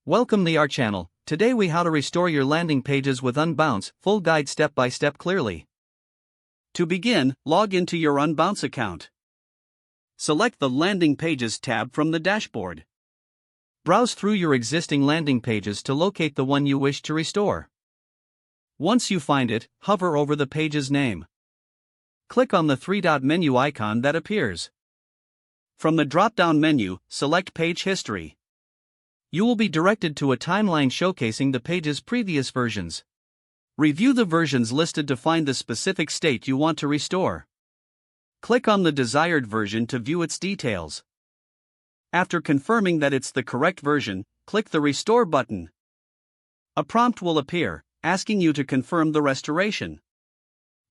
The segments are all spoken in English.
Welcome to our channel. Today we how to restore your landing pages with Unbounce, full guide step by step clearly. To begin, log into your Unbounce account. Select the Landing Pages tab from the dashboard. Browse through your existing landing pages to locate the one you wish to restore. Once you find it, hover over the page's name. Click on the three-dot menu icon that appears. From the drop-down menu, select Page History. You will be directed to a timeline showcasing the page's previous versions. Review the versions listed to find the specific state you want to restore. Click on the desired version to view its details. After confirming that it's the correct version, click the Restore button. A prompt will appear, asking you to confirm the restoration.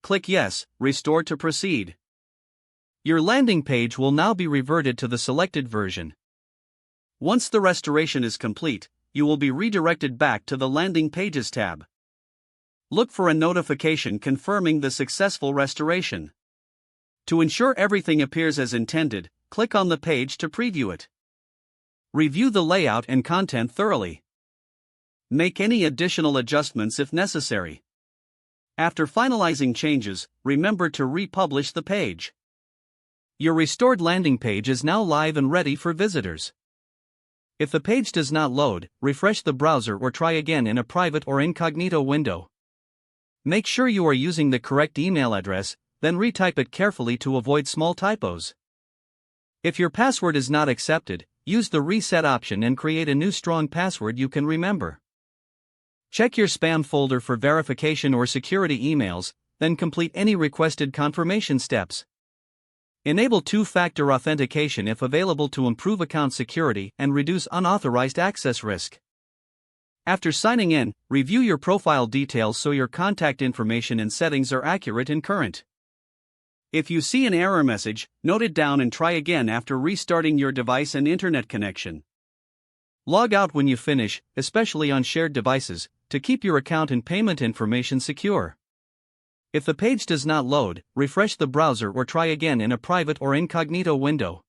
Click Yes, Restore to proceed. Your landing page will now be reverted to the selected version. Once the restoration is complete, you will be redirected back to the Landing Pages tab. Look for a notification confirming the successful restoration. To ensure everything appears as intended, click on the page to preview it. Review the layout and content thoroughly. Make any additional adjustments if necessary. After finalizing changes, remember to republish the page. Your restored landing page is now live and ready for visitors. If the page does not load, refresh the browser or try again in a private or incognito window. Make sure you are using the correct email address, then retype it carefully to avoid small typos. If your password is not accepted, use the reset option and create a new strong password you can remember. Check your spam folder for verification or security emails, then complete any requested confirmation steps. Enable two-factor authentication if available to improve account security and reduce unauthorized access risk. After signing in, review your profile details so your contact information and settings are accurate and current. If you see an error message, note it down and try again after restarting your device and internet connection. Log out when you finish, especially on shared devices, to keep your account and payment information secure. If the page does not load, refresh the browser or try again in a private or incognito window.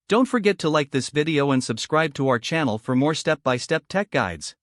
Don't forget to like this video and subscribe to our channel for more step-by-step tech guides.